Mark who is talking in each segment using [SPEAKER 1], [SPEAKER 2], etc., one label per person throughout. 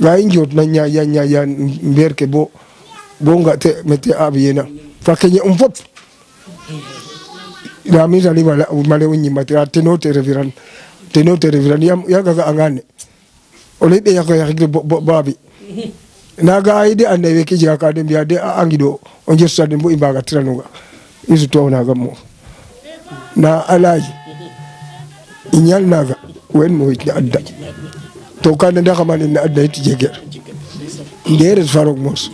[SPEAKER 1] ga injot na nya mberke bo nga te mete abiyena fakenye umfop la mi zali wala male unyi matira tenote reviran yam yaga ga angane ole de yako yakige babi naga aide ande weki jaka dem biade angido on jesta dem bo imbaga tiranuga isu to naga mo na alaji inyal naga wen mo itna adda to kan da xamane na adda it jeger ndere farok mos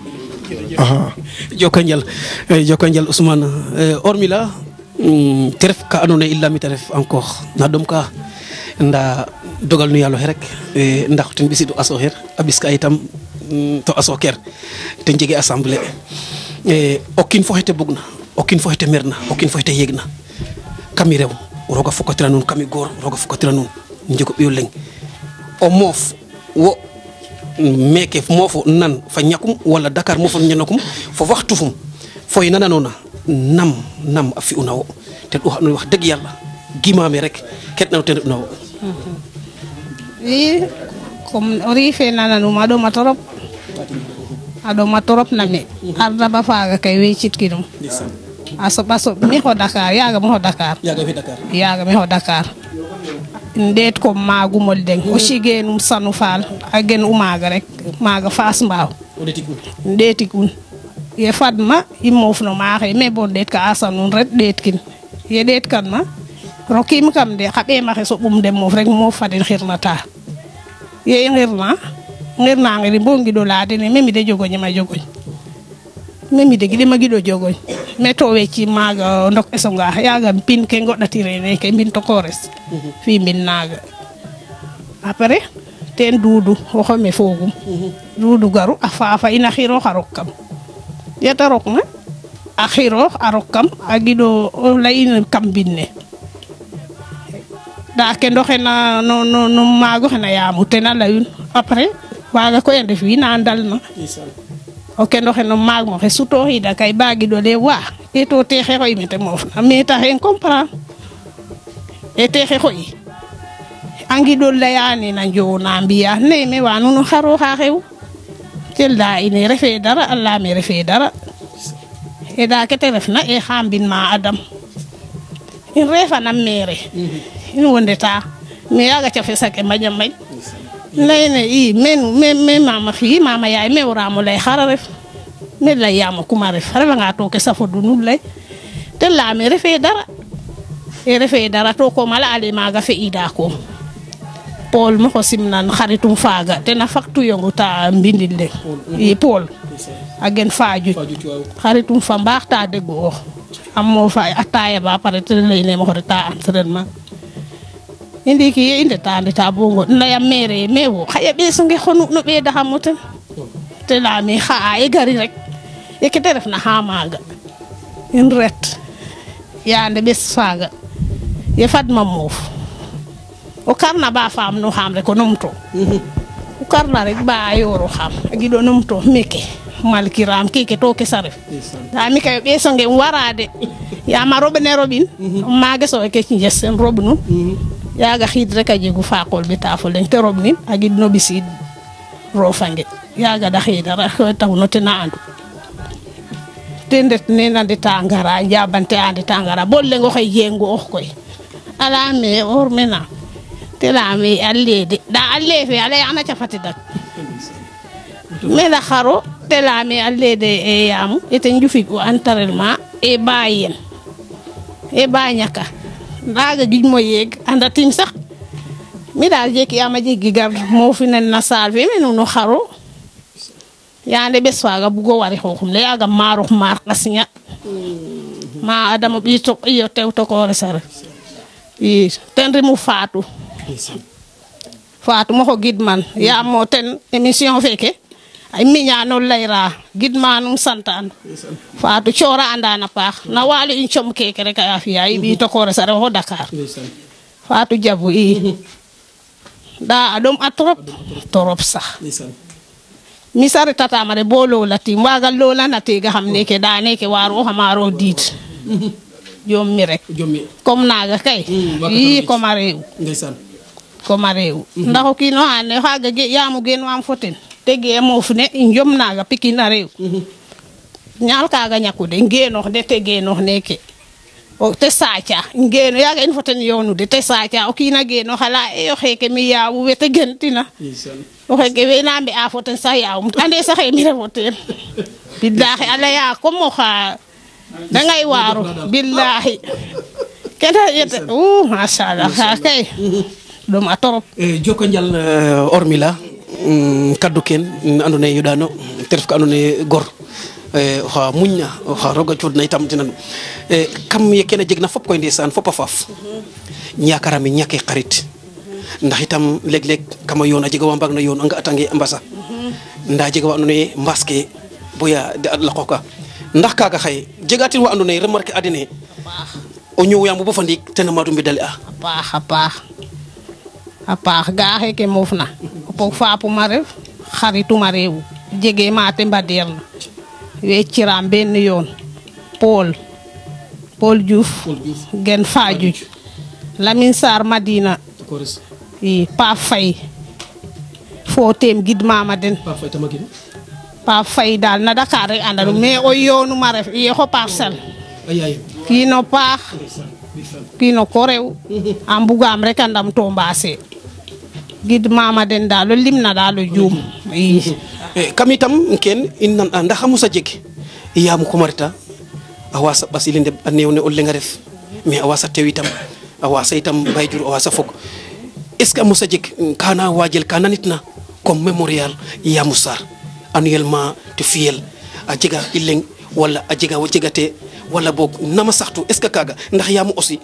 [SPEAKER 1] aha
[SPEAKER 2] jokanjal Ousmane hormila teref ka andona illa mi teref encore na dom ka nda dogal nu yàlla rek ndax ten bisidu aso her abiska itam to aso ker te jege assemblée o kiin fo xete bugna o kiin fo xete merna o kiin fo xete yegna kami rew roga fokatira nun kami goor roga fokatira nun njego ɓiyo leng o moof wo meke moofo nan fa ñakum wala Dakar moofo ñanokum fo waxtu fum foy nananona nam a fi'una wo ten wax dëgg yàlla gimaame rek ket na ten na wo
[SPEAKER 3] i comme ori fe nananuma aɗoma torop name arda ba faaga kay wecitkinum a soɓa mi xo Dakar yaga mi xo Dakar ndeet ko magumol deng o sigenum sanu faal a gen u maaga rek maaga Fass Mbao ndeetik un ye fadma i moofno maaxe mais bon ndeet ka a sanun ret ndeetkin ye ndeet kan ma rokim kam de xa ɓeemaxe soɓum dem moof rek moof fadin xirnata ye i ngirna ngiri bo ngiɗo la dene memi de jogoñema jogoñ memi de giɗima giɗo jogoñ mais to wecci maaga ndok esonga yaga pin ke goɗɗatirene ke mbin tokores fi mbin naga après ten duudu woxome fogum duudu garu a faafa ina xiro xa rok kam yeta rok na a xiro a rok kam a giɗo leyine kam mbinne da ke ndoxena no maago xena yamu tena leyun après waga koy a ndef wina ndalna o kendo xeno maag mo xe sutoxida kay ba giɗo le wa e to texe xoy mete moofna mais taxe comprendre e texe xoy a ngiɗo leyane na njona mbiya ne me wa nuno xaro xa xew tel da ine refe dara Allah me refe dara e da kete refna e xa mbin ma adam in refanam mere in wondeta mais yaga cafe sake mbaƴa mbaƴ leyne i me mama fi mama yaay me woramo ley xara ref me ley yamo kuma ref a refanga to ke safodu nu ley te leyame refe dara to komala ale maga fe'ida koom Paul mo xo simnan xaritum faaga tena faktu yongu ta mbindil le i Paul a gen Fadiouth xaritum fa mbaax ta deggu ox am mo fa ataya ba pare te leyne mo xo reta entraînement indiki ye ndeta bongo ndaya mere mewo xaya ɓeesonge xonu no ɓeedaxamo ten te leyame xa'a ye gari rek yekete refna xa maaga in ret yande ɓes faaga ye fadma moof o karna ba faam no xam rek o numto o karna rek ba yoro xam a giɗo numto meke malkiram keke to ke saref nda mi kay ɓeesonge warade yama roɓene roɓin maaga so ke jes sen roɓ nun yaga xiid rek a jegu faaqol ɓeta fo leŋ te roɓ nin a gid no ɓisiid rofange yaga da xiidara taw no tena andu te ndet nena ndeta ngara njabante a ndeta ngara bo leŋ oxe yengu ox koy a leyame or mena te leyame a leede nda a leefe a leyana cafatidak mena xaro te leyame a leede e yaamu ete njufik o entraînement e ba yen e ba ñaka ndaga gij mo yeeg andatim sax mi daal jeki ama jeggi gar moofinen na saal fe me nuno xaro yande ɓes faaga bugo wari xooxum le yaga marox maar qasña ma adama ɓi to iyo tew tokore sare i ten rimu Fatou moxo gidman yaam mo ten émission feke ay miñano leyra gidmanum santaan Fatou coora andana paax na walu in com keke rek a fiya i ɓi tokore sare fo Dakar Fatou Diabou i da a ɗom a torop sax mi saritatama de bo lolatim waga lolanatega xam neke da neke waro xamaro diid jom mi rek comme naga kay i comme a rew ndax o kiino xa ando naye xaga yaamo geen wam fo ten tege moof ne njom naga Pikine a reew ñaal kaga ñakude ngeenoox de te geenoox neke o te saaca ngeeno yaga in fo ten yoonu de te saaca o kiina geenoox ala e o xeeke mi yaawu wete gentina o xeeke we na mbi'a fo ten sax yaawum ande saxe mi refo teen billahi a laya comme oxa dangay waaru billahi kene yete machallah xa kay ɗum a torop
[SPEAKER 2] joko njal Ormila kaddu ken andoona yee yoɗaano te ref ka andoona yee gor oxa muñna oxa roog a cooɗna itam tinan kam ye kene jegna fop koy ndeysaan fop a faaf ñakarame ñake xarit ndax itam leg-leg kama yoon a jega wa mbaagna yoon a nga'atange a mbasa ndaa jega wa andoona yee mbaas ke boya a laqooka ndax kaaga xaye jegatin wa andoona yee remarque a dene o ñoowyaam bo fa ndiik ten a maadu mbedale a
[SPEAKER 3] a paax ga xeke moofna o pog faapuma ref xarituma reew jege maate mbadeerna weeciram benn yoon Paul Diouf gen Fadiouth Lamine Sarr Madina i Pape Faye fo teem gidmama den Pape Faye daal na Dakar rek andanum mais o yoonuma ref yexo Parcelles kiino paax kiino ko rew a mbugam rek a ndam to mbaase gidmama den daal o limna daal o juum i
[SPEAKER 2] kam itam ken in nan ndax a musa jeg yaamu kumarita a wasa ɓasili ndeɓ a neew ne o leŋ a ref mais a wasa tew itam a wasa itam bayjur a wasa fog est ce que a musa jeg kana wajel ka nanitna comme mémorial Yamou Sarr annuellement te fiyel a jega i leŋ wala a jegate wala boog nama saxtu est ce que kaga ndax Yamou aussi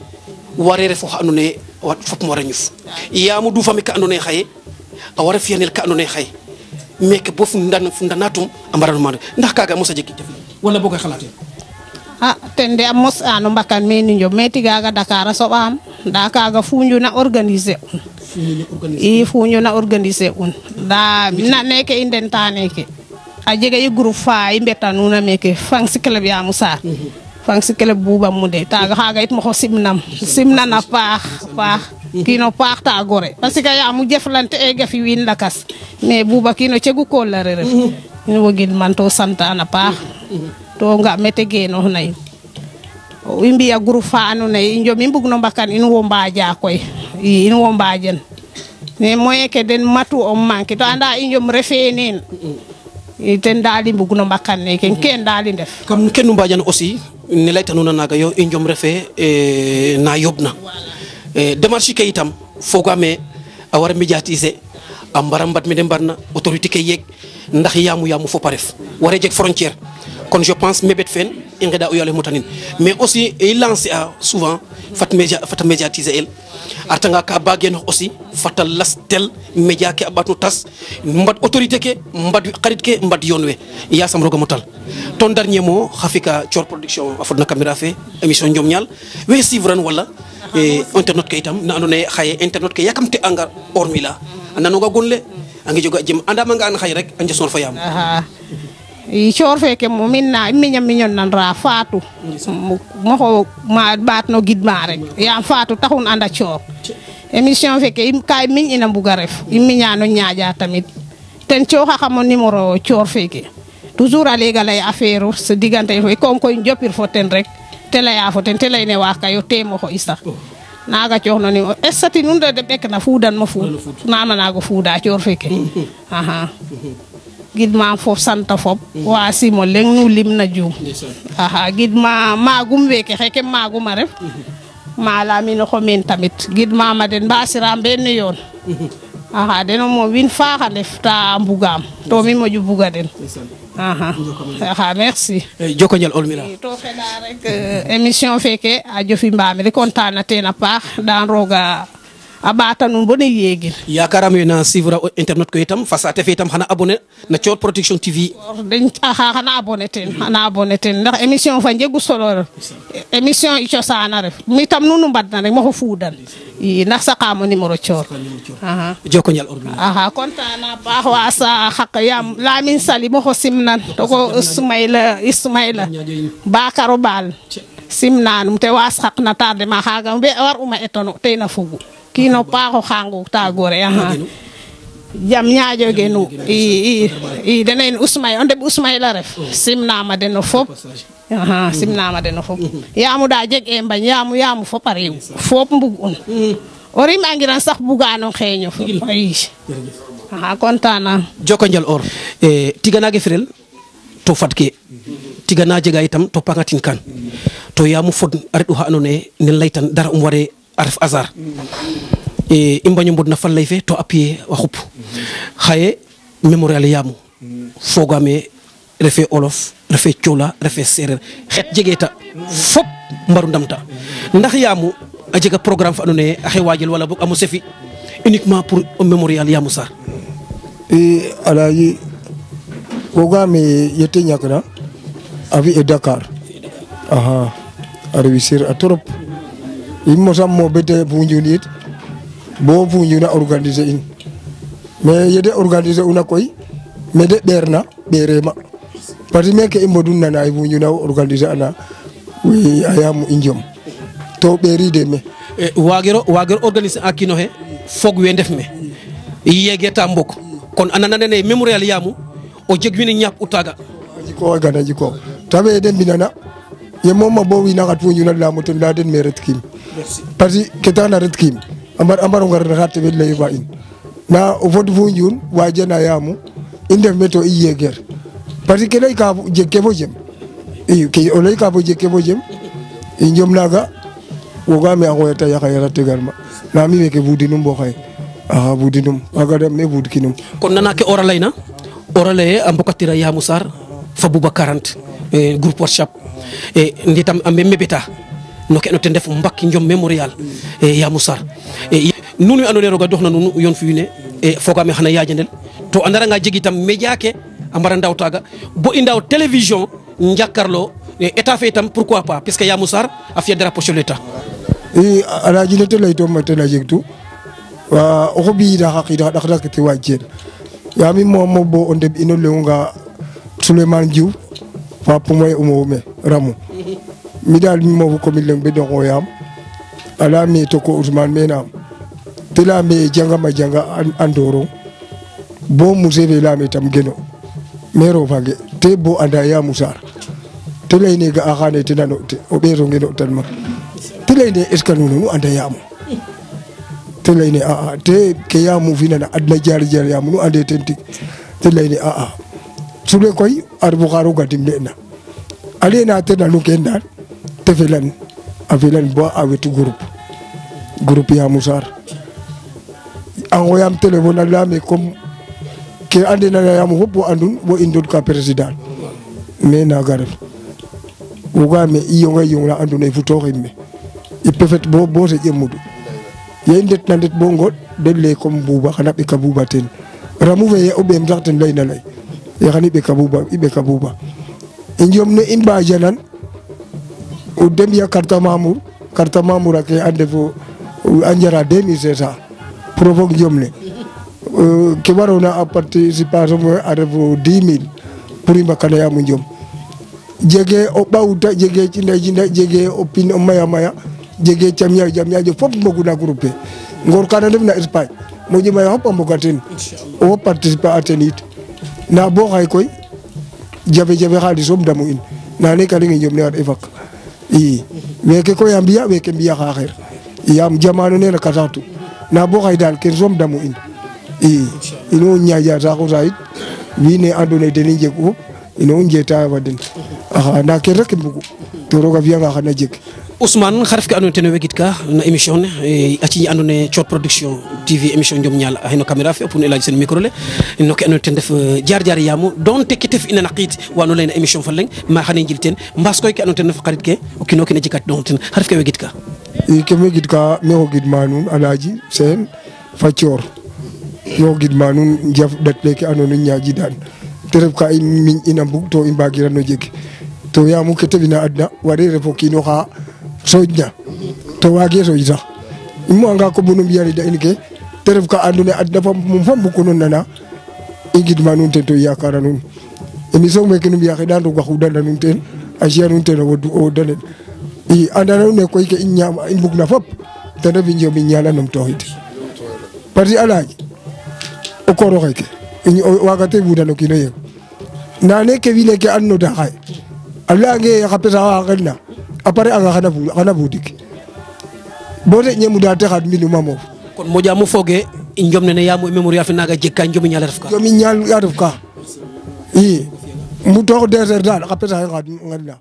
[SPEAKER 2] ware ref oxa andoona yee fop mo wara ñuf Yamou dufame ka andoona yee xaye a wara fiyanel ka andoona yee xaye meke bo fu ndanatum a mbaranuma ndax kaga mosa jeg wala boga xalaate
[SPEAKER 3] ten de a mos ano mbakan meni njom mais tigaga Dakar a soɓaam nda kaga Foundiougne organiser i Foundiougne organiser un nda na neke i ndenta neke a jega i groupe fa i mbetanuna meke Fancy Club Yamou Sarr Fancy Club Bouba Moundé taga xaga it moxo simnan a paax kiino paax ta gore parce que Yamou jeflante e gafi wiin lakas mais Bouba kiino cegu kolare ref in wogid man to sant an a paax to nga mete geenoox na in i mbi'a groupe fa andoona yee i njom i mbugno mbakan in wo mbaaja koy i in wo mbaajan mais moyen ke den matu o manquer to anda i njom refee neen i ten daal i mbugno mbakan neke ken daal i ndef
[SPEAKER 2] kam kenu mbaajan aussi ne laytanuna naaga yo i njom refee na yobna démarche ke itam fogaame a wara médiatiser a mbara mbat me de mbarna autorité ke yeeg ndax Yamou fop a ref wara jeg frontière kon je pense mebet fen i ngeda o yale mutanin mais aussi i lancer a souvent fata médiatiser el artanga ka bagenox aussi fata las tel média ke a ɓatnu tas mbad autorité ke mbad xarit ke mbad yoon we yasam roga motal ton dernier mot xa fika Thior Production a fodna caméra fe émission Njom Ñaal we suivre an wala internet ke itam na andoona yee xaye internet ke yakamte anga Ormila a nanoga gon le a ngi joga jem andamanga an xaye rek a njasoor fa Yamou
[SPEAKER 3] i Thior feke mo min na miñon nan ra Fatou moxo ma ɓaat no gidma rek yaam Fatou taxun anda Thior émission feke ka miñ ina mbuga ref i miñano ñaaƴa tamit ten cooxaxamo numéro Thior feke toujours a lega lay affaire se digante fo comme koy jopir fo ten rek te leya fo ten te leyne wa kayo temoxo i sax naga cooxno numéro estati nun de ɓek na fuudan ma fuud nama nago fuuda Thior feke gidma fop santa fop wa simo leŋ nu limna juum gidma magum weke xeke magum a ref ma laminoxo men tamit gidma ma den mbasiram benn yoon deno moom win faax a ndef ta mbugam to mi moƴu buga den merci
[SPEAKER 2] joko njal Ormila
[SPEAKER 3] to xeɗa rek émission feke a jofi mbami rek content na ten a paax dan roga a ɓaata nuun bo ne yeegin
[SPEAKER 2] yakaram we na suivre internet ko itam fa saate fe itam xana abonné na Thior Production TV
[SPEAKER 3] den xana abonné ten ndax émission fa njegu solo émission i cosaan a ref mi tam nunu mbadna rek maxo fuudan i ndax saqamo numéro Thior
[SPEAKER 2] joko njal Ormila
[SPEAKER 3] content na paax wa sa xaq yaam Lamine Sali moxo simnan to ko Ismaila Bakaro Baal simnanum te was xaq na tarde ma xaga war uma etono te na fogu kino paaxo xangu ta gore jam ñaajo genu i denen Ousmay on deb Ousmay la ref simnama deno fop simnama deno fop yamu da jeg e mbañ yamu fop a rew fop mbug un o rim angiran sax bugano xeeño fo contana
[SPEAKER 2] joko njal or tiganage firel to fadke tigana jega itam to pangatin kan to yamu fod a reɗ oxa ando naye nen leytan dara ware a ref hasard i mbaño mbod na fa lay fe to appuyer a xup xaye mémorial yamu fogame refe olof refe cola refe sereer xet jege ta fop mbaru ndamta ndax yamu a jega programme fa ando naye a xe wajel wala boog a mose fi uniquement pour o mémorial Yamou Sarr
[SPEAKER 1] alaji fogame yete ñakna a fi e Dakar a réussir a trop i mosam mo bete Foundiougne it bo Foundiougne a organiser in mais yede organiser una koy mede ɓeerna ɓeerema parce que meke i mbodun nana i Foundiougne a organiser ana wi a Yamou i njom to ɓeeride me
[SPEAKER 2] wagiro organiser a kino xe fog we ndef me yege ta mbok kon anana nene mémorial Yamou o jeg wini ñap u taga
[SPEAKER 1] jiko gana jiko tabe den binana ye moma bo wi naxat Foundiougne la mo ton la den me ret kim parce que ketana ret kim ambar ngar na xat be lay fa in na o fod Foundiougne wa jena Yamou indef meto i yeger parce que lay ka jekke fo jem i ke o lay ka fo jekke fo jem i njom naga wogame a xoyata yaxayara tegarma na mi weke budinum bo xaye axa budinum waga dem me bud kinum
[SPEAKER 2] kon nana ke ora layna ora leye a mbokatira Yamou Sarr fa Bouba 40 groupe WhatsApp nditam a mebeta no ke no ten def mbak njom mémorial Yamou Sarr nuun we ando naye roga doxna nuun yoon fi wiin we fogame xana yajanel to a naranga jeg itam média ke a mbara ndaw taga bo i ndaw télévision njakarlo état fe itam pourquoi pas puisque Yamou Sarr a fiya drapeau chef de l'État
[SPEAKER 1] i alaji nete leytoma ten a jeg tu wa oxo ɓiyiida xa qiid xa ɗaxɗak te waaj teen yaam i moomo bo o ndeɓ ino leŋonga Souleymane Diouf fa Poumoy o moof me Ramou mi daal mi moofu commune leŋ ɓe ɗoxoyaam a leyame toko Ousmane me naam te leyame jangama janga a Ndorong bo musée fe leyame tam geno mais rofange te bo anda Yamou Sarr te leyne ga'a xane te nano te o ɓeero ngeno tan ma te leyne est ce que nuun nu anda Yamou te leyne a te ke Yamou finana adna jar Yamou nu ande ten tig te leyne a sule koy a refu xa roga dimle'na a leyna te nanu ken dal te felan a felan bo a wetu groupe Yamou Sarr a ngoyam téléphone a leyame comme ke andena na Yamou fop bo andun bo i ndot ka président mais naga ref wogame i yonga la andona ye futoxin me i pefet bo seƴe mudu ye i ndet na ndet bo ngoɗ den leye comme Bouba xana ɓeka Bouba ten Ramou fe ye o ɓeem sax ten leyna ley ye xan i ɓeka Bouba i njom ne i mbajanan o dem ya carte membre ake a ndefo a njara 2500 pour o fog njom ne ke warona a participation a refo 10 000 pour i mbakana Yamou njom jege o ɓawta jege cinda jege o pin o maya jege jam ñaajo fop mboguna groupe fe ngor kana ndefna Espagne moƴo maya fop a mboga ten o fop participer a ten it na bo xaye koy jafe xaalis soom damu in nane ka leŋe njom ne war e fak i weke koy a mbiya weke mbiya xaxeer yaam jamano nene ka saxtu na bo xaye daal ken soom damu in i ino ñaaƴa saxo sa yit wiin we ando naye den i njeg fop ino njeta fa den axa nda ken rek mbugu to roga fiyanga xana jeg
[SPEAKER 2] Ousmane xa ref ke ando naye ten o wegit ka na émission ne a ciñ ando naye Thiot Production TV émission Njom Ñaal a xeno caméra fe pour elage sen micro le no ke ando naye ten def jaar jaar Yamou donte ke tef ina na qiid wano leyna émission fa leŋ ma xane njil ten mbaas koy ke ando naye ten ref xarit ke o kiino kene jikat don ten xa ref ke wegit ka
[SPEAKER 1] i ke wegit ka me o gidma nuun Alaji Sene fa Thior me o gidma nuun njaf ɗat leke ando naye ñaaƴidan te ref ka i miñ ina mbug to i mbagirano jeg to Yamou ke tefina adna ware ref o kiino xa soƴna to waage soƴ sax i mo'anga ko bunum yarida in ke te ref ka andoona yee adna fa mum fa mbuko nuun nana i ngidma nuun ten to yakara nuun émission meke nu mbi'a xeɗan roog a xudana nuun teen a ci'a nuun teen o wodanen i andana nuun ne koy ke i ñaama i mbugna fop ten ref i njom i ñaala numtooxid parce que Alaaji o kooro xeke waagate ɓuudan o kiin o yeng nane ke wiin we ke andno da xaye a leyange xa pesa xa xenna après anga xana fuudik bo de ñemuda te xad mbinuma moof
[SPEAKER 2] kon moƴaamo fooge njom nene yaam mémorial fe naaga jeg ka njomiñal a ref ka
[SPEAKER 1] jomiñal a ref ka i mu toox 2 heures daal xa pesa xe xad ngenna